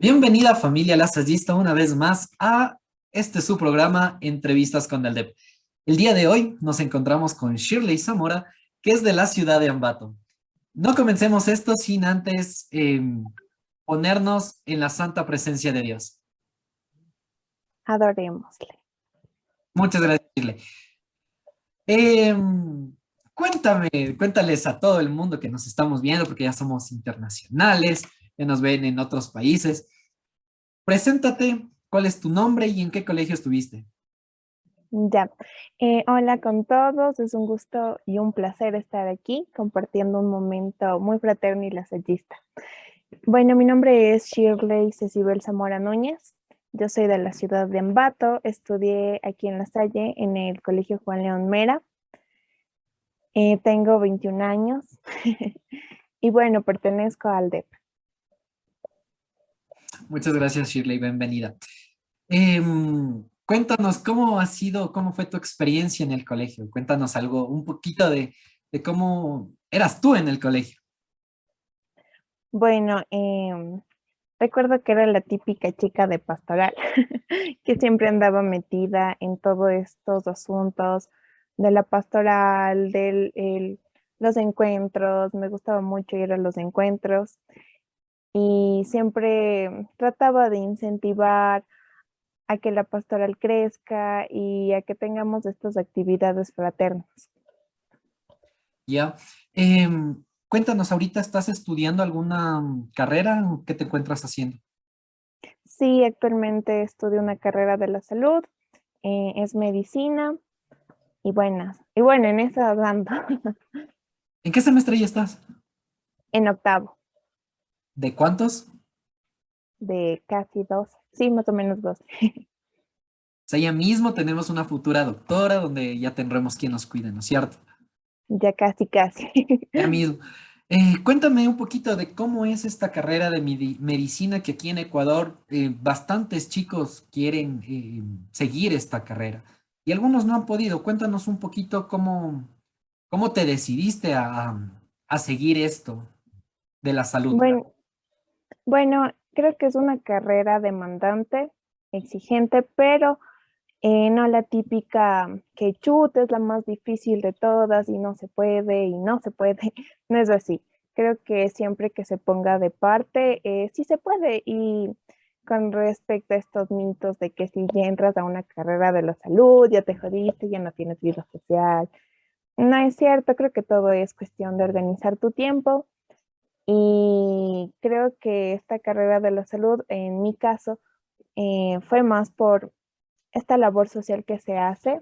Bienvenida familia lasallista una vez más a este su programa Entrevistas con el DEP. El día de hoy nos encontramos con Shirley Zamora, que es de la ciudad de Ambato. No comencemos esto sin antes ponernos en la santa presencia de Dios. Adorémosle. Muchas gracias, Shirley. Cuéntales a todo el mundo que nos estamos viendo, porque ya somos internacionales, que nos ven en otros países. Preséntate, ¿cuál es tu nombre y en qué colegio estuviste? Ya. Hola con todos, es un gusto y un placer estar aquí compartiendo un momento muy fraterno y lasallista. Bueno, mi nombre es Shirley Cecibel Zamora Núñez. Yo soy de la ciudad de Ambato, estudié aquí en La Salle en el Colegio Juan León Mera. Tengo 21 años y bueno, pertenezco al DEP. Muchas gracias, Shirley, bienvenida. Cuéntanos cómo ha sido, cómo fue tu experiencia en el colegio. Cuéntanos algo, un poquito de cómo eras tú en el colegio. Bueno, recuerdo que era la típica chica de pastoral, que siempre andaba metida en todos estos asuntos de la pastoral, los encuentros. Me gustaba mucho ir a los encuentros y siempre trataba de incentivar a que la pastoral crezca y a que tengamos estas actividades fraternas. ¿Ya? Cuéntanos, ¿ahorita estás estudiando alguna carrera? ¿Qué te encuentras haciendo? Sí, actualmente estudio una carrera de la salud, es medicina y bueno, en esa ando. ¿En qué semestre ya estás? En octavo, ¿De cuántos? O de casi 12, sí, más o menos 12. sea, ya mismo tenemos una futura doctora donde ya tendremos quien nos cuide, ¿no es cierto? Ya casi, casi. Ya mismo. Cuéntame un poquito de cómo es esta carrera de medicina que aquí en Ecuador bastantes chicos quieren seguir esta carrera y algunos no han podido. Cuéntanos un poquito cómo te decidiste a seguir esto de la salud. Bueno, bueno, creo que es una carrera demandante, exigente, pero no la típica que chuta es la más difícil de todas y no se puede y no se puede. No es así. Creo que siempre que se ponga de parte, sí se puede. Y con respecto a estos mitos de que si ya entras a una carrera de la salud, ya te jodiste, ya no tienes vida social. No es cierto, creo que todo es cuestión de organizar tu tiempo y creo que esta carrera de la salud, en mi caso, fue más por esta labor social que se hace,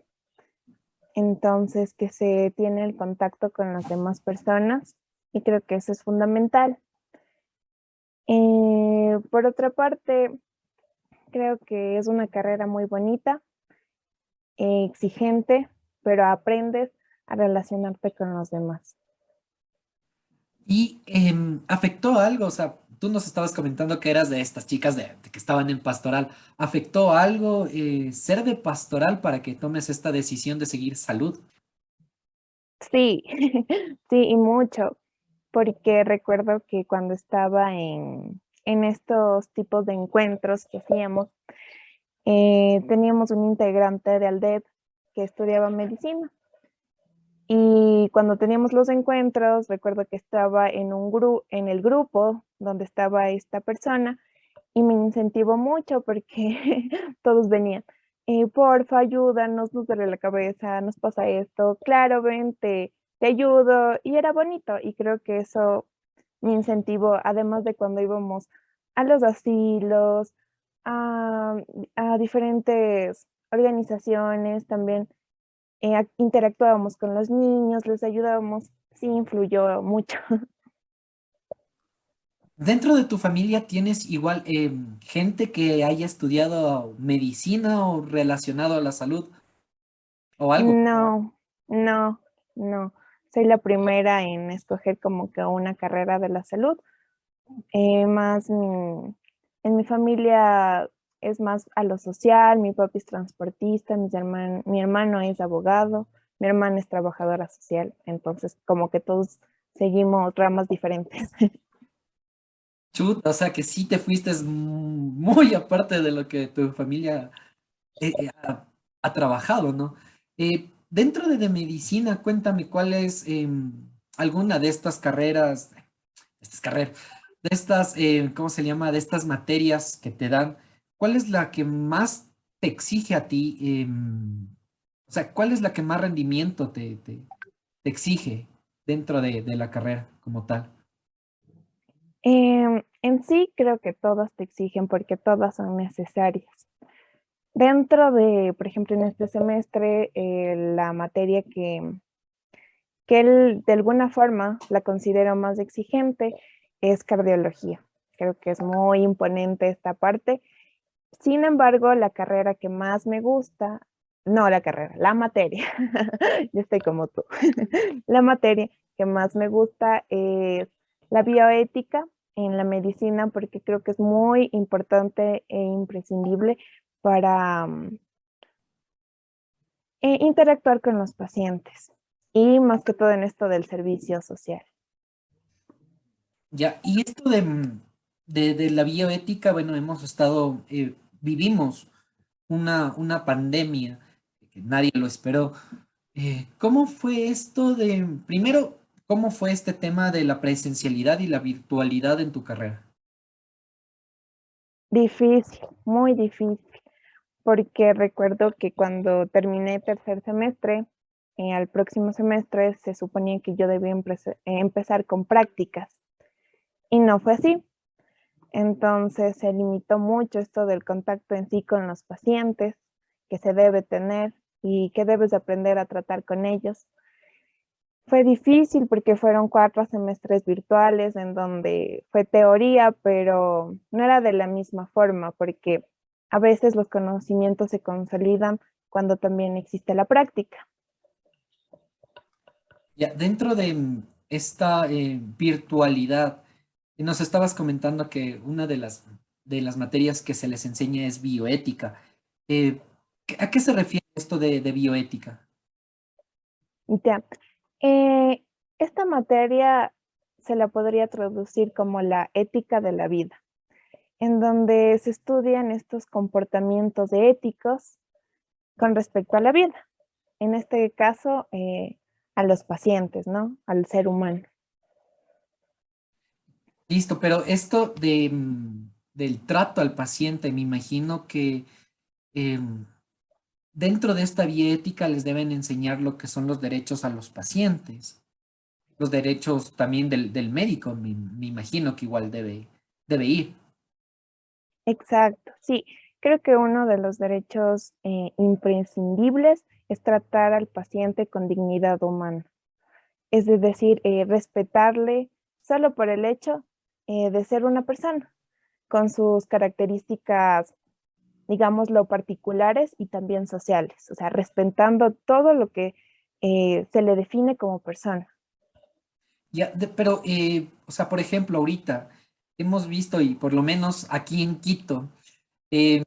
entonces que se tiene el contacto con las demás personas y creo que eso es fundamental. Por otra parte, creo que es una carrera muy bonita, exigente, pero aprendes a relacionarte con los demás. ¿Y afectó algo? O sea, tú nos estabas comentando que eras de estas chicas de que estaban en pastoral. ¿Afectó algo ser de pastoral para que tomes esta decisión de seguir salud? Sí, sí, y mucho, porque recuerdo que cuando estaba en estos tipos de encuentros que hacíamos, teníamos un integrante de Aldeb que estudiaba medicina. Y cuando teníamos los encuentros, recuerdo que estaba en el grupo donde estaba esta persona y me incentivó mucho porque todos venían. Porfa, ayúdanos, nos duele la cabeza, nos pasa esto, claro, ven, te ayudo. Y era bonito y creo que eso me incentivó, además de cuando íbamos a los asilos, a, a diferentes organizaciones, también interactuábamos con los niños, les ayudábamos, sí influyó mucho. ¿Dentro de tu familia tienes igual gente que haya estudiado medicina o relacionado a la salud o algo? No, no, no. Soy la primera en escoger como que una carrera de la salud. En mi familia es más a lo social, mi papi es transportista, mi hermano es abogado, mi hermana es trabajadora social, entonces como que todos seguimos ramas diferentes. Chuta, o sea que sí te fuiste muy aparte de lo que tu familia ha trabajado, ¿no? Dentro de medicina, cuéntame cuál es alguna de estas carreras, de estas, ¿cómo se llama? De estas materias que te dan, ¿cuál es la que más te exige a ti? O sea, ¿cuál es la que más rendimiento te exige dentro de la carrera como tal? En sí creo que todas te exigen porque todas son necesarias. Dentro de, por ejemplo, en este semestre, la materia que él de alguna forma la considero más exigente es cardiología. Creo que es muy imponente esta parte. Sin embargo, la carrera que más me gusta, no la carrera, la materia, yo estoy como tú, la materia que más me gusta es la bioética en la medicina porque creo que es muy importante e imprescindible para interactuar con los pacientes y más que todo en esto del servicio social. Ya, y esto de la bioética, bueno, vivimos una pandemia que nadie lo esperó. ¿Cómo fue esto primero, cómo fue este tema de la presencialidad y la virtualidad en tu carrera? Difícil, muy difícil, porque recuerdo que cuando terminé tercer semestre, al próximo semestre se suponía que yo debía empezar con prácticas y no fue así. Entonces se limitó mucho esto del contacto en sí con los pacientes que se debe tener y que debes aprender a tratar con ellos. Fue difícil porque fueron 4 semestres virtuales en donde fue teoría, pero no era de la misma forma porque a veces los conocimientos se consolidan cuando también existe la práctica. Ya, dentro de esta virtualidad, nos estabas comentando que una de las materias que se les enseña es bioética. Eh, ¿A qué se refiere esto de bioética? Ya. Eh, Esta materia se la podría traducir como la ética de la vida, en donde se estudian estos comportamientos éticos con respecto a la vida. En este caso, a los pacientes, ¿no? Al ser humano. Listo, pero esto del trato al paciente, me imagino que em, dentro de esta bioética les deben enseñar lo que son los derechos a los pacientes, los derechos también del médico, me imagino que igual debe ir. Exacto, sí. Creo que uno de los derechos imprescindibles es tratar al paciente con dignidad humana. Es decir, respetarle solo por el hecho de ser una persona, con sus características, digámoslo, particulares y también sociales, o sea, respetando todo lo que se le define como persona. Ya, pero, o sea, por ejemplo, ahorita hemos visto, y por lo menos aquí en Quito, eh,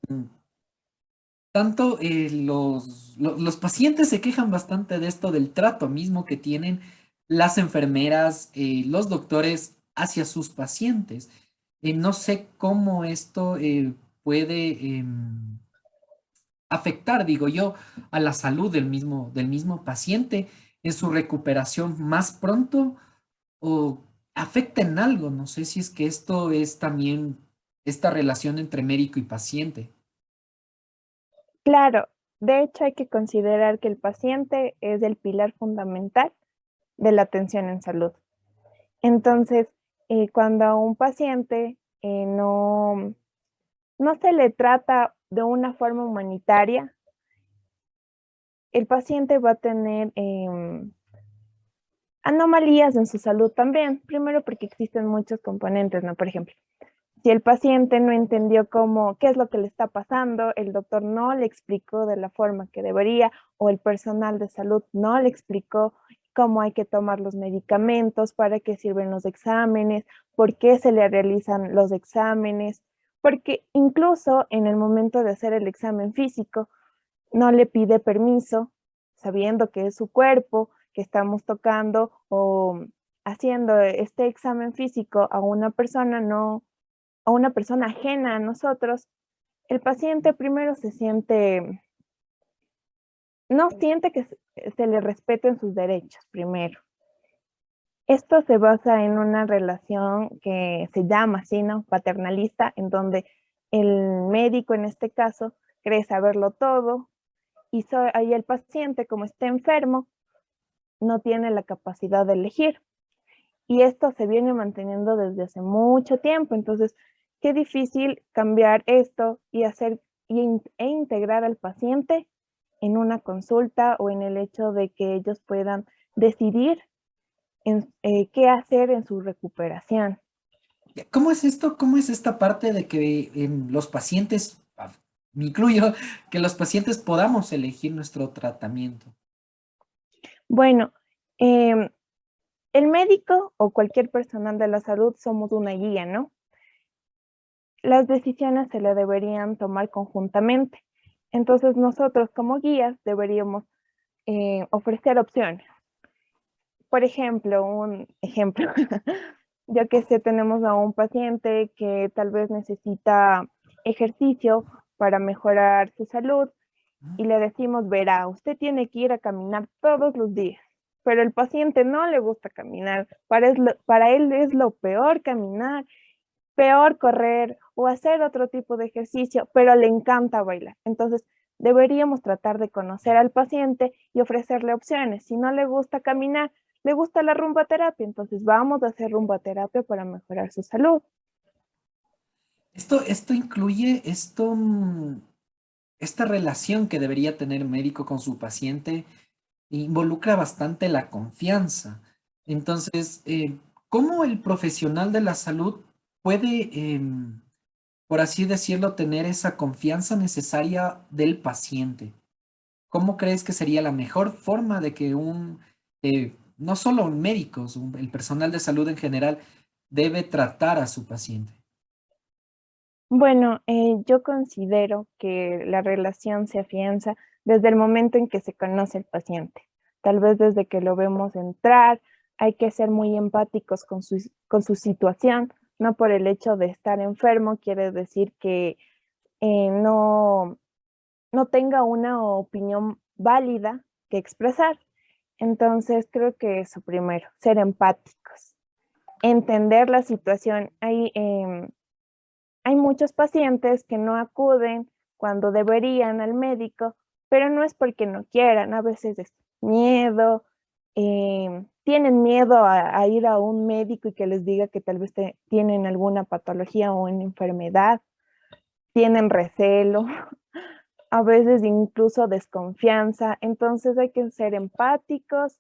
tanto los pacientes se quejan bastante de esto del trato mismo que tienen las enfermeras, los doctores hacia sus pacientes. No sé cómo esto puede afectar, digo yo, a la salud del mismo paciente en su recuperación más pronto o afecta en algo. No sé si es que esto es también esta relación entre médico y paciente. Claro, de hecho hay que considerar que el paciente es el pilar fundamental de la atención en salud. Entonces, cuando a un paciente no se le trata de una forma humanitaria, el paciente va a tener anomalías en su salud también. Primero porque existen muchos componentes, ¿no? Por ejemplo, si el paciente no entendió qué es lo que le está pasando, el doctor no le explicó de la forma que debería o el personal de salud no le explicó cómo hay que tomar los medicamentos, para qué sirven los exámenes, por qué se le realizan los exámenes, porque incluso en el momento de hacer el examen físico no le pide permiso, sabiendo que es su cuerpo, que estamos tocando o haciendo este examen físico a una persona, no a una persona ajena a nosotros, el paciente primero no siente que se le respeten sus derechos primero. Esto se basa en una relación que se llama así, ¿no? Paternalista, en donde el médico en este caso cree saberlo todo y ahí el paciente, como está enfermo, no tiene la capacidad de elegir. Y esto se viene manteniendo desde hace mucho tiempo. Entonces, qué difícil cambiar esto y e integrar al paciente en una consulta o en el hecho de que ellos puedan decidir qué hacer en su recuperación. ¿Cómo es esto? ¿Cómo es esta parte de que los pacientes, me incluyo, que los pacientes podamos elegir nuestro tratamiento? Bueno, em, el médico o cualquier personal de la salud somos una guía, ¿no? Las decisiones se le deberían tomar conjuntamente. Entonces nosotros como guías deberíamos ofrecer opciones. Por ejemplo, un ejemplo, ya que sé, tenemos a un paciente que tal vez necesita ejercicio para mejorar su salud y le decimos, verá, usted tiene que ir a caminar todos los días, pero el paciente no le gusta caminar, para él es lo peor caminar, peor correr o hacer otro tipo de ejercicio, pero le encanta bailar. Entonces, deberíamos tratar de conocer al paciente y ofrecerle opciones. Si no le gusta caminar, le gusta la rumba terapia, entonces vamos a hacer rumba terapia para mejorar su salud. Esto incluye esta relación que debería tener médico con su paciente, involucra bastante la confianza. Entonces, ¿cómo el profesional de la salud puede, por así decirlo, tener esa confianza necesaria del paciente? ¿Cómo crees que sería la mejor forma de que no solo médicos, el personal de salud en general, debe tratar a su paciente? Bueno, yo considero que la relación se afianza desde el momento en que se conoce el paciente. Tal vez desde que lo vemos entrar, hay que ser muy empáticos con su situación. No por el hecho de estar enfermo quiere decir que no, no tenga una opinión válida que expresar. Entonces, creo que eso primero, ser empáticos, entender la situación. Hay muchos pacientes que no acuden cuando deberían al médico, pero no es porque no quieran, a veces es miedo, tienen miedo a ir a un médico y que les diga que tal vez tienen alguna patología o una enfermedad, tienen recelo, a veces incluso desconfianza, entonces hay que ser empáticos,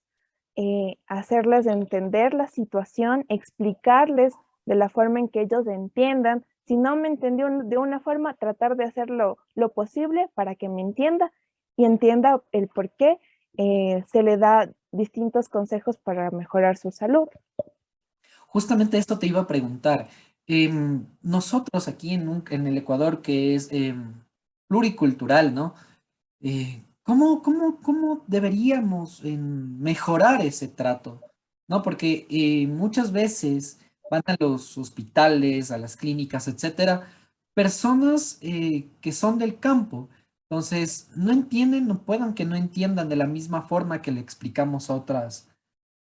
hacerles entender la situación, explicarles de la forma en que ellos entiendan. Si no me entendió de una forma, tratar de hacer lo posible para que me entienda y entienda el por qué se le da distintos consejos para mejorar su salud. Justamente esto te iba a preguntar. Nosotros aquí en el Ecuador, que es pluricultural, ¿no? ¿Cómo deberíamos mejorar ese trato? ¿No? Porque muchas veces van a los hospitales, a las clínicas, etcétera, personas que son del campo. Entonces, no entienden, no puedan que no entiendan de la misma forma que le explicamos a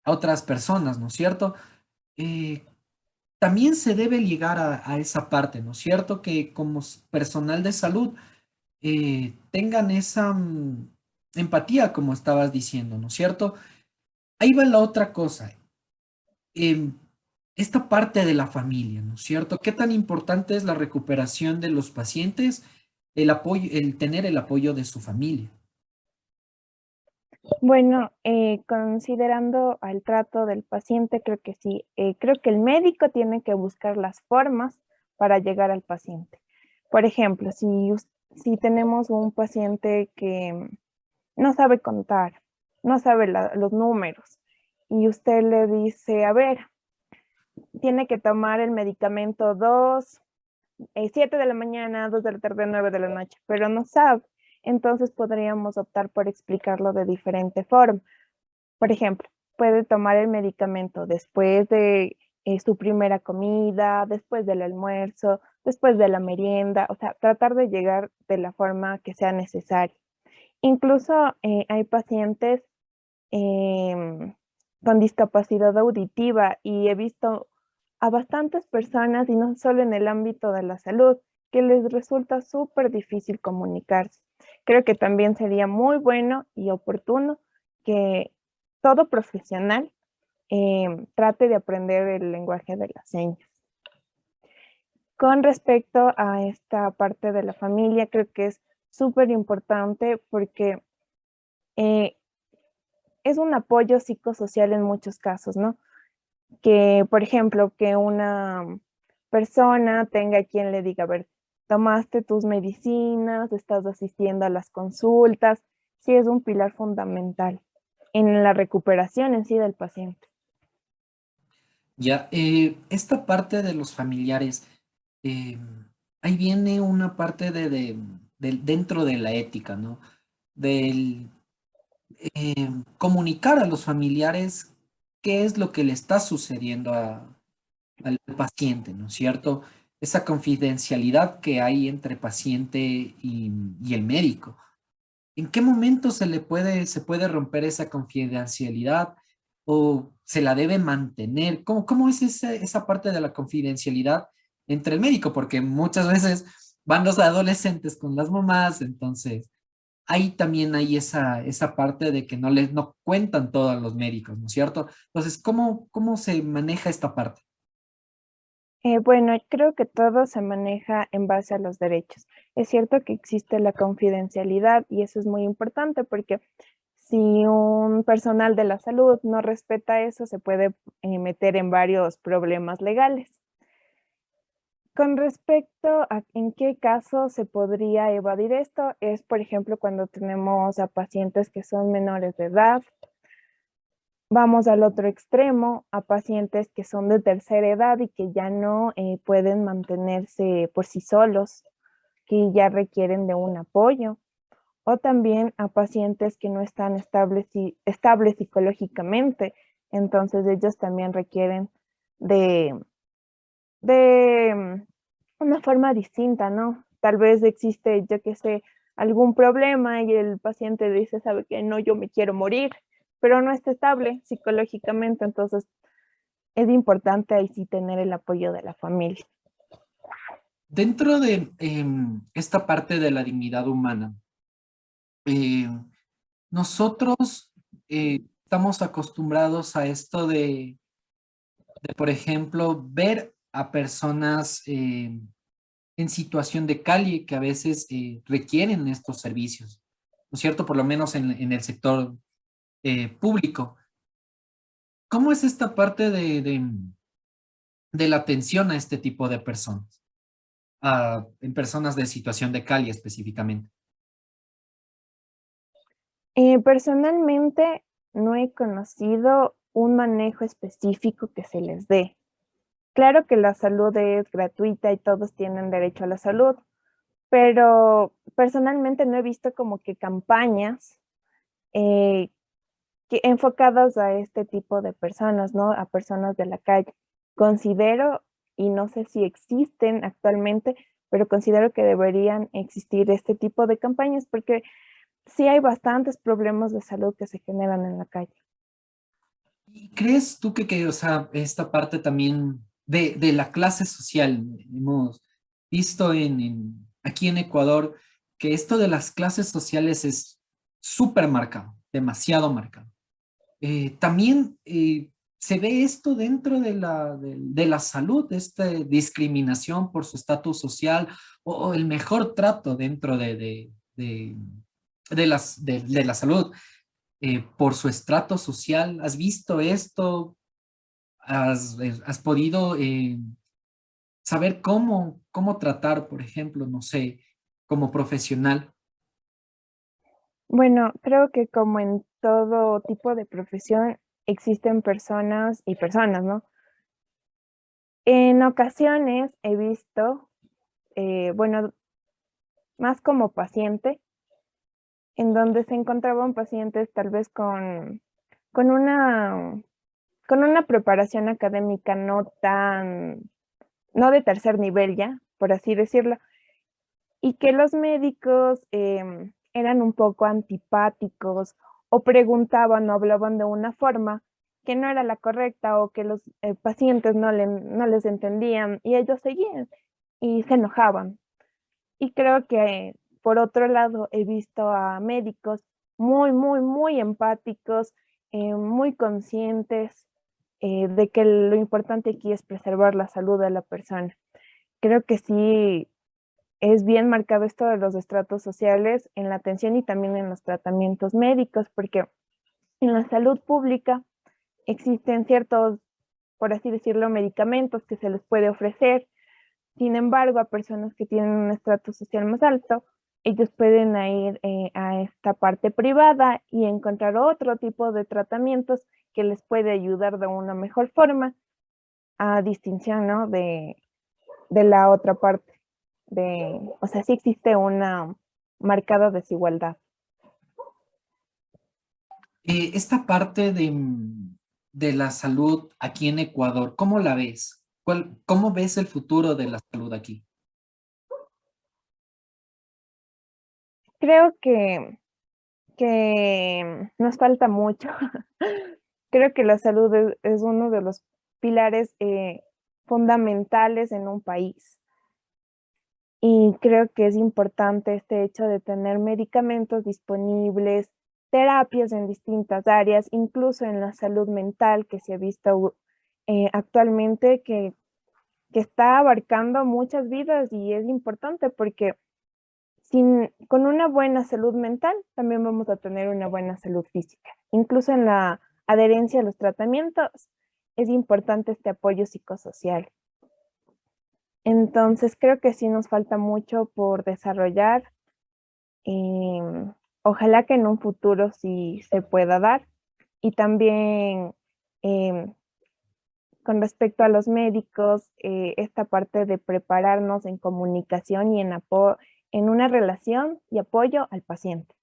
otras personas, ¿no es cierto? Eh, También se debe llegar a esa parte, ¿no es cierto? Que como personal de salud tengan esa empatía, como estabas diciendo, ¿no es cierto? Ahí va la otra cosa, em, esta parte de la familia, ¿no es cierto? ¿Qué tan importante es la recuperación de los pacientes, el apoyo, el tener el apoyo de su familia? Bueno, considerando al trato del paciente, creo que sí. Creo que el médico tiene que buscar las formas para llegar al paciente. Por ejemplo, si tenemos un paciente que no sabe contar, no sabe los números, y usted le dice, a ver, tiene que tomar el medicamento 7 de la mañana, 2 de la tarde, 9 de la noche, pero no sabe. Entonces podríamos optar por explicarlo de diferente forma. Por ejemplo, puede tomar el medicamento después de su primera comida, después del almuerzo, después de la merienda, o sea, tratar de llegar de la forma que sea necesaria. Incluso hay pacientes em, con discapacidad auditiva y he visto a bastantes personas, y no solo en el ámbito de la salud, que les resulta súper difícil comunicarse. Creo que también sería muy bueno y oportuno que todo profesional trate de aprender el lenguaje de las señas. Con respecto a esta parte de la familia, creo que es súper importante porque eh, es un apoyo psicosocial en muchos casos, ¿no? Que, por ejemplo, que una persona tenga quien le diga, a ver, tomaste tus medicinas, estás asistiendo a las consultas, sí es un pilar fundamental en la recuperación en sí del paciente. Ya, esta parte de los familiares, eh, ahí viene una parte dentro de la ética, ¿no? Del comunicar a los familiares qué es lo que le está sucediendo al paciente, ¿no es cierto? Esa confidencialidad que hay entre paciente y el médico. ¿En qué momento se puede romper esa confidencialidad o se la debe mantener? ¿Cómo es esa parte de la confidencialidad entre el médico? Porque muchas veces van los adolescentes con las mamás, entonces ahí también hay esa parte de que no cuentan todo a los médicos, ¿no es cierto? Entonces, ¿cómo se maneja esta parte? Bueno, creo que todo se maneja en base a los derechos. Es cierto que existe la confidencialidad y eso es muy importante porque si un personal de la salud no respeta eso, se puede meter en varios problemas legales. Con respecto a en qué caso se podría evadir esto, es por ejemplo cuando tenemos a pacientes que son menores de edad. Vamos al otro extremo, a pacientes que son de tercera edad y que ya no pueden mantenerse por sí solos, que ya requieren de un apoyo. O también a pacientes que no están estables psicológicamente, entonces ellos también requieren de, de una forma distinta, ¿no? Tal vez existe, yo qué sé, algún problema y el paciente dice, sabe que no, yo me quiero morir, pero no está estable psicológicamente, entonces es importante ahí sí tener el apoyo de la familia. Dentro de esta parte de la dignidad humana, eh, nosotros estamos acostumbrados a esto por ejemplo, ver a personas en situación de calle que a veces requieren estos servicios, ¿no es cierto? Por lo menos en el sector público. ¿Cómo es esta parte de la atención a este tipo de personas? En personas de situación de calle específicamente. Personalmente no he conocido un manejo específico que se les dé. Claro que la salud es gratuita y todos tienen derecho a la salud, pero personalmente no he visto como que campañas eh, enfocadas a este tipo de personas, ¿no? A personas de la calle. Considero, y no sé si existen actualmente, pero considero que deberían existir este tipo de campañas porque sí hay bastantes problemas de salud que se generan en la calle. ¿Y crees tú o sea, esta parte también de la clase social, hemos visto aquí en Ecuador que esto de las clases sociales es súper marcado, demasiado marcado. También se ve esto dentro de la salud, esta discriminación por su estatus social o el mejor trato dentro de la salud por su estrato social. ¿Has visto esto? ¿Has podido saber cómo tratar, por ejemplo, no sé, como profesional? Bueno, creo que como en todo tipo de profesión existen personas y personas, ¿no? En ocasiones he visto, bueno, más como paciente, en donde se encontraban pacientes tal vez con una con una preparación académica no de tercer nivel ya, por así decirlo, y que los médicos eran un poco antipáticos o preguntaban o hablaban de una forma que no era la correcta o que los pacientes no les entendían y ellos seguían y se enojaban. Y creo que por otro lado he visto a médicos muy empáticos, muy conscientes de que lo importante aquí es preservar la salud de la persona. Creo que sí es bien marcado esto de los estratos sociales en la atención y también en los tratamientos médicos, porque en la salud pública existen ciertos, por así decirlo, medicamentos que se les puede ofrecer. Sin embargo, a personas que tienen un estrato social más alto, ellos pueden ir a esta parte privada y encontrar otro tipo de tratamientos que les puede ayudar de una mejor forma, a distinción, ¿no? De la otra parte. O sea, sí existe una marcada desigualdad. Esta parte de la salud aquí en Ecuador, ¿cómo la ves? ¿Cómo ves el futuro de la salud aquí? Creo que nos falta mucho. Creo que la salud es uno de los pilares fundamentales en un país. Y creo que es importante este hecho de tener medicamentos disponibles, terapias en distintas áreas, incluso en la salud mental que se ha visto actualmente que está abarcando muchas vidas y es importante porque con una buena salud mental también vamos a tener una buena salud física. Incluso en la adherencia a los tratamientos es importante este apoyo psicosocial. Entonces creo que sí nos falta mucho por desarrollar. Ojalá que en un futuro sí se pueda dar. Y también em, con respecto a los médicos, esta parte de prepararnos en comunicación y en una relación y apoyo al paciente.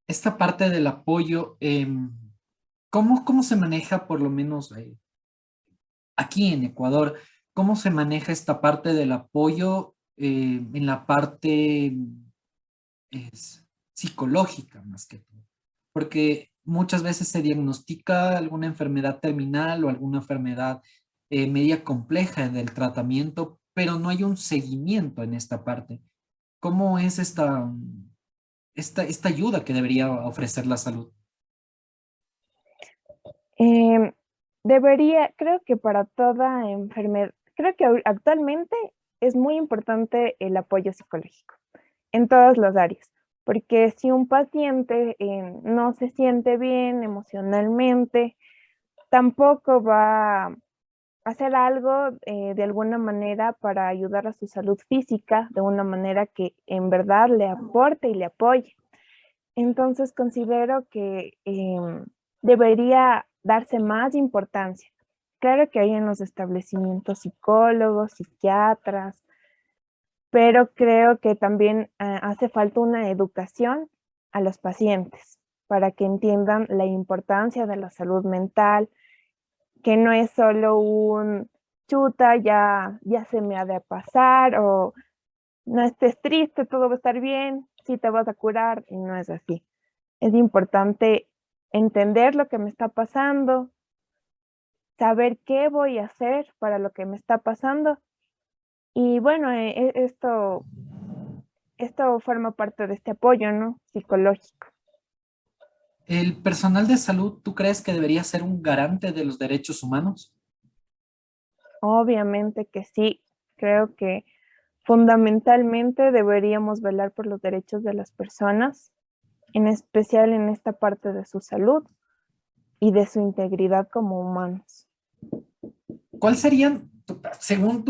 Esta parte del apoyo, ¿cómo se maneja por lo menos aquí en Ecuador? ¿Cómo se maneja esta parte del apoyo en la parte psicológica más que todo? Porque muchas veces se diagnostica alguna enfermedad terminal o alguna enfermedad media compleja del tratamiento, pero no hay un seguimiento en esta parte. ¿Cómo es esta ayuda que debería ofrecer la salud? Em, creo que para toda enfermedad, creo que actualmente es muy importante el apoyo psicológico en todas las áreas, porque si un paciente no se siente bien emocionalmente, tampoco va a hacer algo de alguna manera para ayudar a su salud física, de una manera que en verdad le aporte y le apoye. Entonces considero que debería darse más importancia. Claro que hay en los establecimientos psicólogos, psiquiatras, pero creo que también hace falta una educación a los pacientes para que entiendan la importancia de la salud mental, que no es solo un chuta, ya se me ha de pasar, o no estés triste, todo va a estar bien, sí te vas a curar, y no es así. Es importante entender lo que me está pasando, saber qué voy a hacer para lo que me está pasando. Y bueno, esto forma parte de este apoyo, ¿no? Psicológico. ¿El personal de salud, tú crees que debería ser un garante de los derechos humanos? Obviamente que sí, creo que fundamentalmente deberíamos velar por los derechos de las personas, en especial en esta parte de su salud y de su integridad como humanos. ¿Cuál serían, según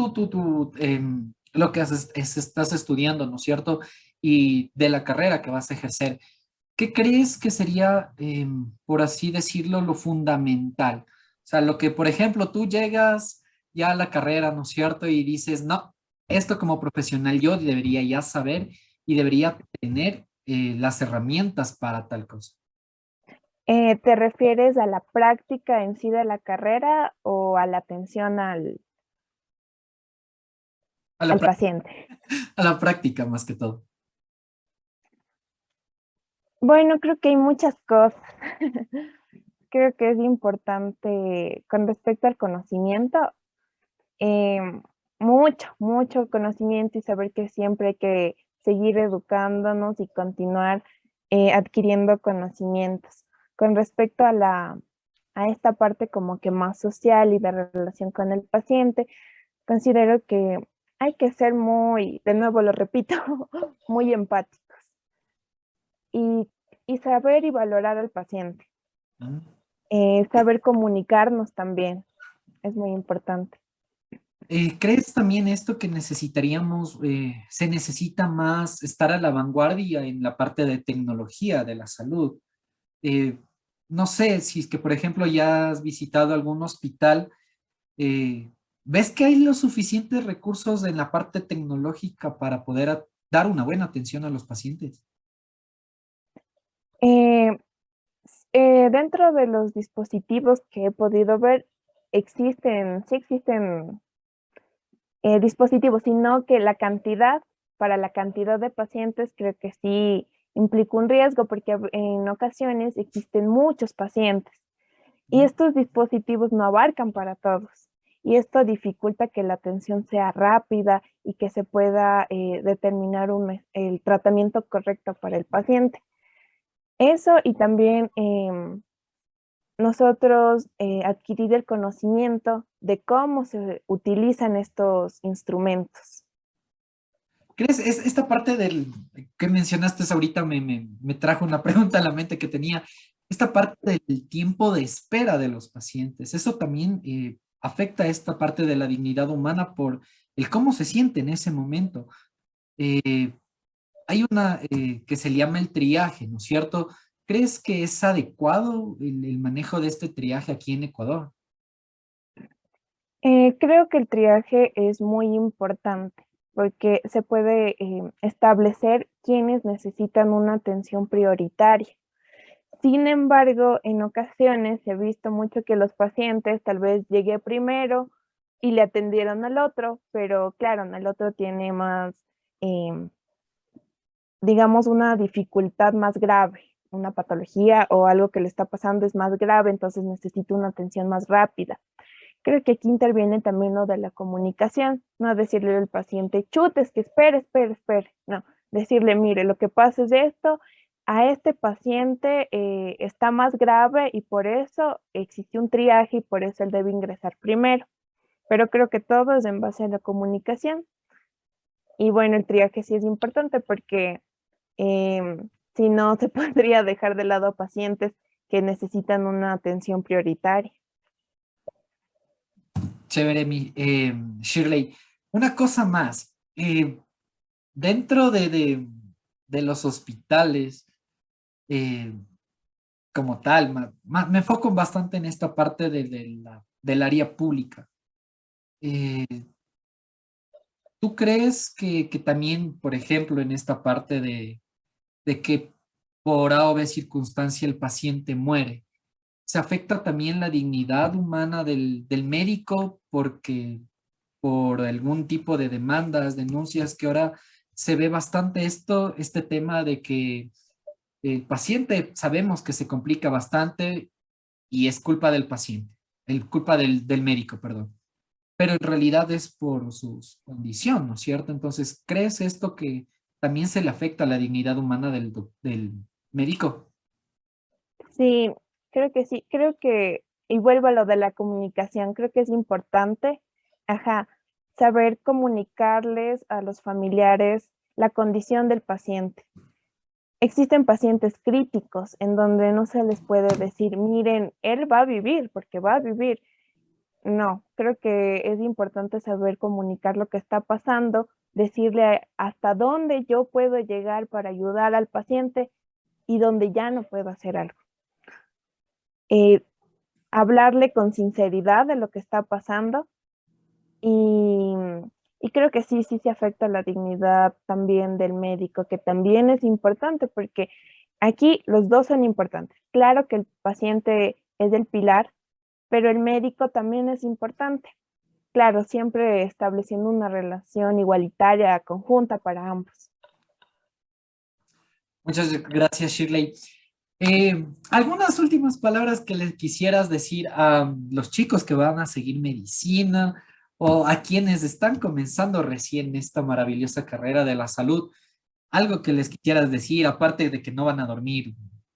lo que estás estudiando, ¿no es cierto? Y de la carrera que vas a ejercer, ¿qué crees que sería, por así decirlo, lo fundamental? O sea, lo que, por ejemplo, tú llegas ya a la carrera, ¿no es cierto? Y dices, no, esto como profesional yo debería ya saber y debería tener las herramientas para tal cosa. ¿Te refieres a la práctica en sí de la carrera o a la atención A la, al paciente? a la práctica más que todo. Bueno, creo que hay muchas cosas. Creo que es importante con respecto al conocimiento, em, mucho conocimiento y saber que siempre hay que seguir educándonos y continuar adquiriendo conocimientos. Con respecto a a esta parte como que más social y de relación con el paciente, considero que hay que ser muy, de nuevo lo repito, muy empáticos y, y saber y valorar al paciente. ¿No? Saber comunicarnos también es muy importante. ¿Crees también esto que necesitaríamos, se necesita más estar a la vanguardia en la parte de tecnología de la salud? Eh, no sé si es que, por ejemplo, ya has visitado algún hospital, eh, ¿ves que hay los suficientes recursos en la parte tecnológica para poder dar una buena atención a los pacientes? Eh, Dentro de los dispositivos que he podido ver, sí existen dispositivos, sino que la cantidad, para la cantidad de pacientes, creo que sí implica un riesgo porque en ocasiones existen muchos pacientes y estos dispositivos no abarcan para todos. Y esto dificulta que la atención sea rápida y que se pueda determinar el tratamiento correcto para el paciente. Eso y también nosotros adquirir el conocimiento de cómo se utilizan estos instrumentos. ¿Crees? Esta parte del que mencionaste ahorita me trajo una pregunta a la mente que tenía. Esta parte del tiempo de espera de los pacientes, eso también afecta esta parte de la dignidad humana por el cómo se siente en ese momento. Eh, Hay una que se llama el triaje, ¿no es cierto? ¿Crees que es adecuado el manejo de este triaje aquí en Ecuador? Creo que el triaje es muy importante porque se puede establecer quienes necesitan una atención prioritaria. Sin embargo, en ocasiones he visto mucho que los pacientes tal vez llegué primero y le atendieron al otro, pero claro, el otro tiene más, em, digamos, una dificultad más grave, una patología o algo que le está pasando es más grave, entonces necesita una atención más rápida. Creo que aquí interviene también lo de la comunicación, no decirle al paciente, chutes, que espere, no, decirle, mire, lo que pasa es esto, a este paciente está más grave y por eso existe un triaje y por eso él debe ingresar primero. Pero creo que todo es en base a la comunicación. Y bueno, el triaje sí es importante porque si no, se podría dejar de lado a pacientes que necesitan una atención prioritaria. Chévere, Shirley. Una cosa más. Dentro de los hospitales, eh, como tal, me enfoco bastante en esta parte del área pública. Eh, ¿Tú crees que también, por ejemplo, en esta parte de que por A o B circunstancia el paciente muere, se afecta también la dignidad humana del médico porque por algún tipo de demandas, denuncias, que ahora se ve bastante este tema de que el paciente sabemos que se complica bastante y es culpa del paciente, culpa del médico, perdón, pero en realidad es por su condición, ¿no es cierto? Entonces, ¿crees esto que también se le afecta a la dignidad humana del médico? Sí, creo que sí, creo que, y vuelvo a lo de la comunicación, creo que es importante, ajá, saber comunicarles a los familiares la condición del paciente. Existen pacientes críticos en donde no se les puede decir, miren, él va a vivir porque va a vivir. No, creo que es importante saber comunicar lo que está pasando, decirle hasta dónde yo puedo llegar para ayudar al paciente y dónde ya no puedo hacer algo. Eh, Hablarle con sinceridad de lo que está pasando y, y creo que sí se afecta la dignidad también del médico, que también es importante porque Aquí los dos son importantes. Claro que el paciente es el pilar, pero el médico también es importante. Claro, siempre estableciendo una relación igualitaria, conjunta para ambos. Muchas gracias, Shirley. ¿Algunas últimas palabras que les quisieras decir a los chicos que van a seguir medicina o a quienes están comenzando recién esta maravillosa carrera de la salud? Algo que les quisieras decir, aparte de que no van a dormir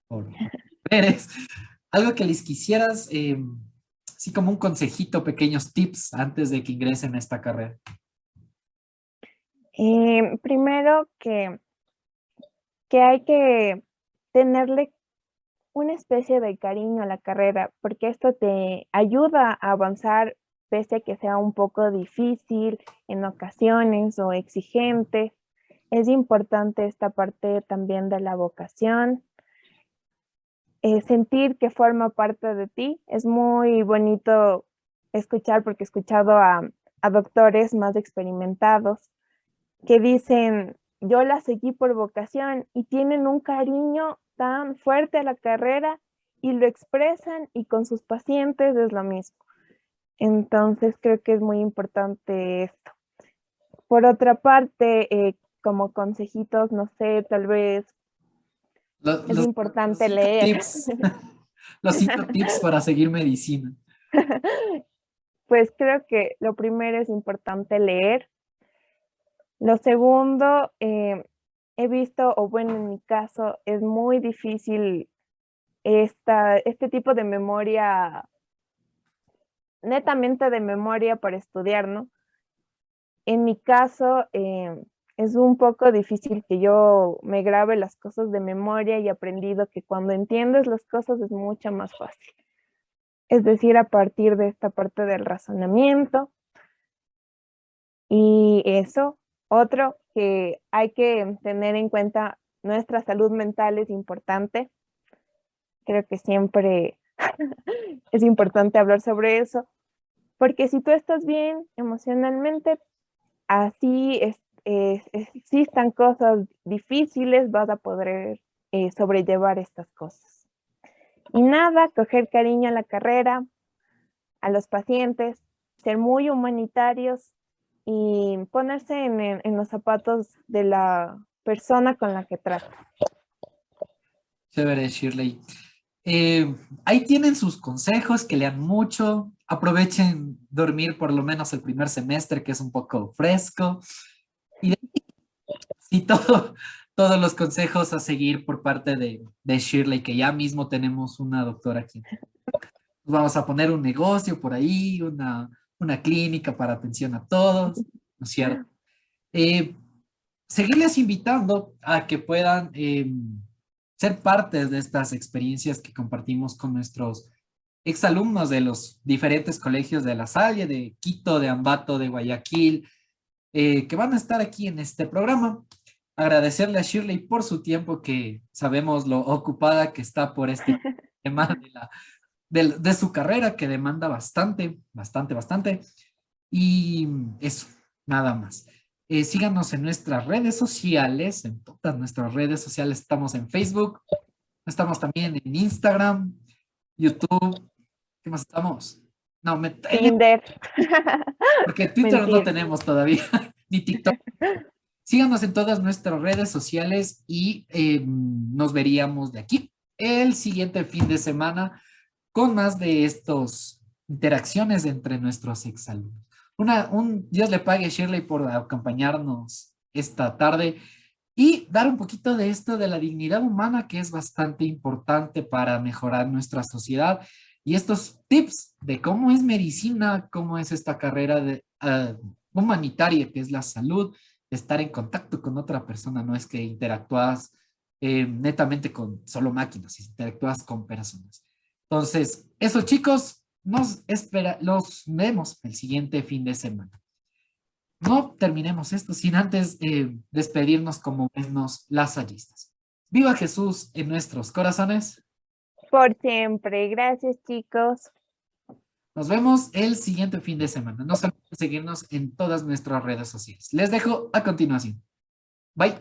por mujeres, algo que les quisieras, así como un consejito, pequeños tips antes de que ingresen a esta carrera. Primero que hay que tenerle una especie de cariño a la carrera, porque esto te ayuda a avanzar pese a que sea un poco difícil en ocasiones o exigente. Es importante esta parte también de la vocación, sentir que forma parte de ti. Es muy bonito escuchar, porque he escuchado a doctores más experimentados que dicen, yo la seguí por vocación y tienen un cariño tan fuerte a la carrera y lo expresan y con sus pacientes es lo mismo. Entonces creo que es muy importante esto. Por otra parte, como consejitos, no sé, tal vez es Los importante cinco leer. tips, los 5 tips para seguir medicina. Pues creo que lo primero es importante leer. Lo segundo, he visto, o bueno, en mi caso, es muy difícil este tipo de memoria, netamente de memoria para estudiar, ¿no? En mi caso, es un poco difícil que yo me grabe las cosas de memoria y he aprendido que cuando entiendes las cosas es mucho más fácil. Es decir, a partir de esta parte del razonamiento y eso. Otro que hay que tener en cuenta, nuestra salud mental es importante. Creo que siempre es importante hablar sobre eso, porque si tú estás bien emocionalmente, así existan cosas difíciles, vas a poder sobrellevar estas cosas. Y nada, coger cariño a la carrera, a los pacientes, ser muy humanitarios y ponerse en los zapatos de la persona con la que trata. Chévere, Shirley. Ahí tienen sus consejos, que lean mucho, aprovechen dormir por lo menos el primer semestre, que es un poco fresco, y sí, todos los consejos a seguir por parte de Shirley, que ya mismo tenemos una doctora aquí. Vamos a poner un negocio por ahí, una clínica para atención a todos, ¿no es cierto? Eh, Seguirles invitando a que puedan ser partes de estas experiencias que compartimos con nuestros exalumnos de los diferentes colegios de La Salle, de Quito, de Ambato, de Guayaquil, que van a estar aquí en este programa. Agradecerle a Shirley por su tiempo, que sabemos lo ocupada que está por este tema de su carrera, que demanda bastante, bastante, bastante. Y eso, nada más. Síganos en nuestras redes sociales, en todas nuestras redes sociales. Estamos en Facebook, estamos también en Instagram, YouTube. ¿Qué más estamos? No, Tinder. porque Twitter no Mentira. tenemos todavía, ni TikTok. Síganos en todas nuestras redes sociales y nos veríamos de aquí el siguiente fin de semana con más de estos interacciones entre nuestros exalumnos. Dios le pague, Shirley, por acompañarnos esta tarde y dar un poquito de esto de la dignidad humana, que es bastante importante para mejorar nuestra sociedad, y estos tips de cómo es medicina, cómo es esta carrera humanitaria, que es la salud, de estar en contacto con otra persona, no es que interactúas netamente con solo máquinas, interactúas con personas. Entonces, eso, chicos, los vemos el siguiente fin de semana. No terminemos esto sin antes despedirnos como vernos las sallistas. Viva Jesús en nuestros corazones. Por siempre. Gracias, chicos. Nos vemos el siguiente fin de semana. No se olviden de seguirnos en todas nuestras redes sociales. Les dejo a continuación. Bye.